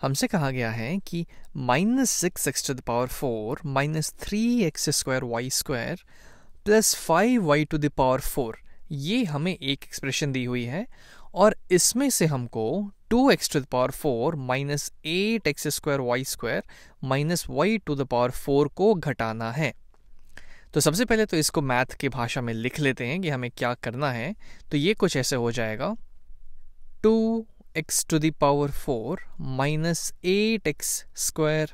हमसे कहा गया है कि -6x⁴ minus 3x² plus 5y⁴ ये हमें एक एक्सप्रेशन दी हुई है और इसमें से हमको 2x⁴ minus 8x² minus y⁴ को घटाना है। तो सबसे पहले तो इसको मैथ की भाषा में लिख लेते हैं कि हमें क्या करना है। तो ये कुछ ऐसे हो जाएगा 2x⁴ minus 8x²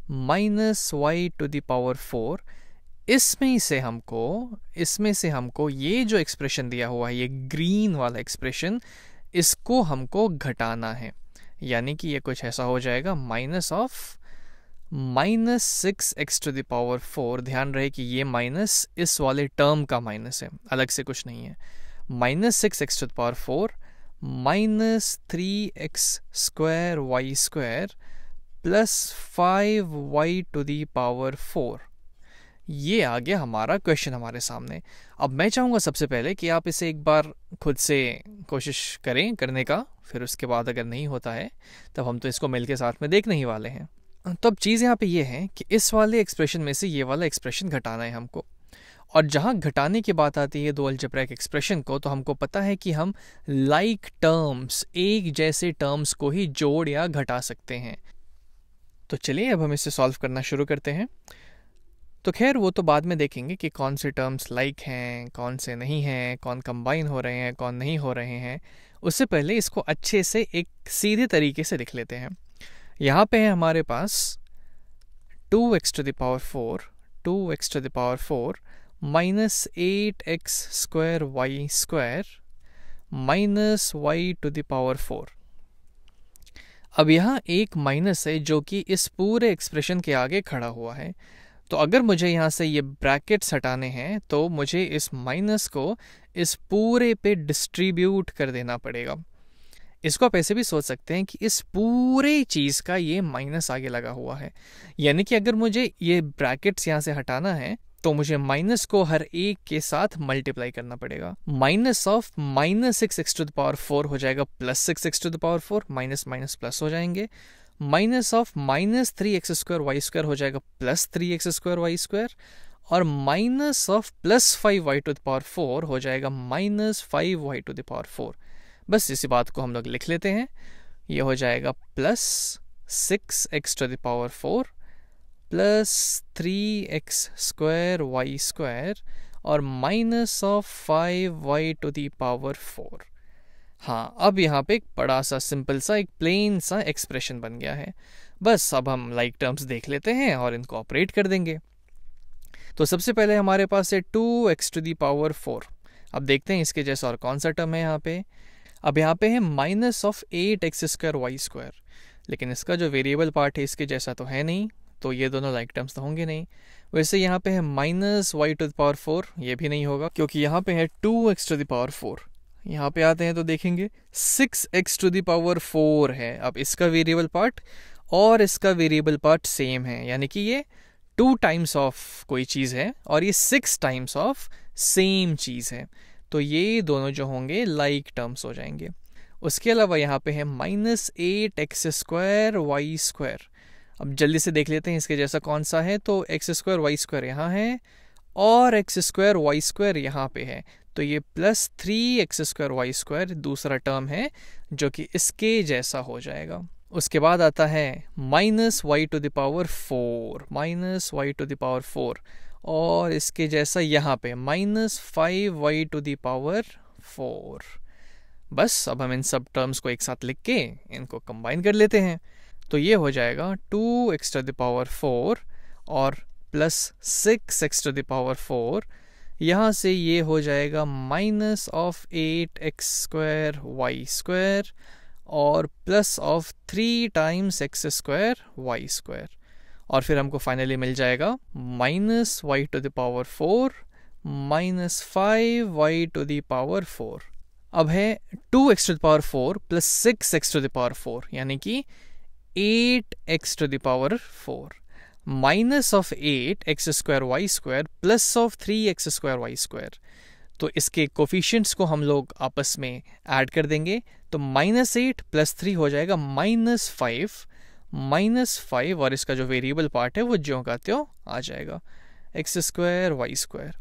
minus y⁴ इसमें से हमको ये जो एक्सप्रेशन दिया हुआ है, ये ग्रीन वाला एक्सप्रेशन, इसको हमको घटाना है। यानी कि ये कुछ ऐसा हो जाएगा -6x⁴। ध्यान रहे कि ये माइनस इस वाले टर्म का माइनस है, अलग से कुछ नहीं है। -6x⁴ minus 3x² plus 5y⁴ ये आ गया हमारा क्वेश्चन हमारे सामने। अब मैं चाहूँगा सबसे पहले कि आप इसे एक बार खुद से कोशिश करें करने का, फिर उसके बाद अगर नहीं होता है तब हम तो इसको मिलके साथ में देखने ही वाले हैं। तो अब चीज़ यहाँ पे ये है कि इस वाले एक्सप्रेशन में से ये वाला एक्सप्रेशन घटाना है हमको, और जहाँ घटाने की बात आती है दो अलजेब्राइक एक्सप्रेशन को, तो हमको पता है कि हम लाइक टर्म्स, एक जैसे टर्म्स को ही जोड़ या घटा सकते हैं। तो चलिए अब हम इसे सॉल्व करना शुरू करते हैं। तो खैर वो तो बाद में देखेंगे कि कौन से टर्म्स लाइक हैं, कौन से नहीं हैं, कौन कंबाइन हो रहे हैं, कौन नहीं हो रहे हैं। उससे पहले इसको अच्छे से एक सीधे तरीके से लिख लेते हैं। यहाँ पे है हमारे पास 2x⁴ minus 8x² minus y⁴। अब यहाँ एक माइनस है जो कि इस पूरे एक्सप्रेशन के आगे खड़ा हुआ है। तो अगर मुझे यहाँ से ये ब्रैकेट्स हटाने हैं तो मुझे इस माइनस को इस पूरे पे डिस्ट्रीब्यूट कर देना पड़ेगा। इसको आप ऐसे भी सोच सकते हैं कि इस पूरे चीज़ का ये माइनस आगे लगा हुआ है। यानी कि अगर मुझे ये ब्रैकेट्स यहाँ से हटाना है तो मुझे माइनस को हर एक के साथ मल्टीप्लाई करना पड़ेगा। माइनस ऑफ -6x⁴ हो जाएगा plus 6x⁴, minus minus plus हो जाएंगे। माइनस ऑफ माइनस 3x² हो जाएगा प्लस 3x², और माइनस ऑफ प्लस 5y⁴ हो जाएगा माइनस 5y⁴। बस इसी बात को हम लोग लिख लेते हैं। ये हो जाएगा प्लस 6x⁴ प्लस 3x² और माइनस ऑफ 5y⁴। हाँ, अब यहाँ पे एक बड़ा सा सिंपल सा एक प्लेन सा एक्सप्रेशन बन गया है। बस अब हम लाइक टर्म्स देख लेते हैं और इनको ऑपरेट कर देंगे। तो सबसे पहले हमारे पास है 2x⁴। अब देखते हैं इसके जैसा और कौन सा टर्म है यहाँ पे। अब यहाँ पे है माइनस ऑफ 8x², लेकिन इसका जो वेरिएबल पार्ट है इसके जैसा तो है नहीं, तो ये दोनों लाइक टर्म्स तो होंगे नहीं। वैसे यहाँ पे है माइनस y⁴, ये भी नहीं होगा क्योंकि यहाँ पे है 2x⁴। यहाँ पे आते हैं तो देखेंगे 6x⁴ है। अब इसका वेरिएबल पार्ट और इसका वेरिएबल पार्ट सेम है, यानी कि ये 2 टाइम्स ऑफ कोई चीज़ है और ये 6 टाइम्स ऑफ सेम चीज़ है। तो ये दोनों जो होंगे लाइक टर्म्स हो जाएंगे। उसके अलावा यहाँ पे है माइनस 8x²y²। अब जल्दी से देख लेते हैं इसके जैसा कौन सा है। तो x²y² यहाँ है और x²y² यहाँ पे है, तो ये प्लस 3x²y² दूसरा टर्म है जो कि इसके जैसा हो जाएगा। उसके बाद आता है माइनस y⁴ और इसके जैसा यहाँ पे माइनस 5y⁴। बस अब हम इन सब टर्म्स को एक साथ लिख के इनको कंबाइन कर लेते हैं। तो ये हो जाएगा 2x⁴ और प्लस 6x⁴। यहाँ से ये हो जाएगा माइनस ऑफ 8x²y² और प्लस ऑफ 3 टाइम्स x²y², और फिर हमको फाइनली मिल जाएगा माइनस y⁴ माइनस 5y⁴। अब है 2x⁴ प्लस 6x⁴, यानी कि 8x⁴। Minus of 8x²y² plus of 3x²y²। तो इसके कोफिशिएंट्स को हम लोग आपस में ऐड कर देंगे, तो -8 + 3 हो जाएगा -5 और इसका जो वेरिएबल पार्ट है वो ज्यों का त्यों आ जाएगा, x² y²।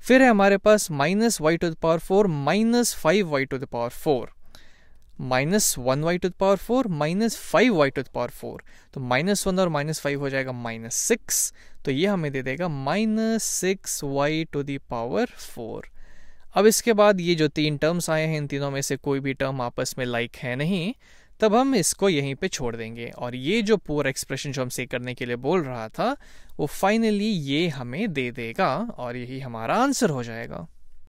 फिर है हमारे पास -y⁴ -5y⁴ -1y⁴ -5y⁴। तो -1 और -5 हो जाएगा -6, तो ये हमें दे देगा -6y⁴। अब इसके बाद ये जो 3 टर्म्स आए हैं, इन तीनों में से कोई भी टर्म आपस में लाइक है नहीं, तब हम इसको यहीं पे छोड़ देंगे और ये जो पूरा एक्सप्रेशन जो हमसे करने के लिए बोल रहा था वो फाइनली ये हमें दे देगा और यही हमारा आंसर हो जाएगा।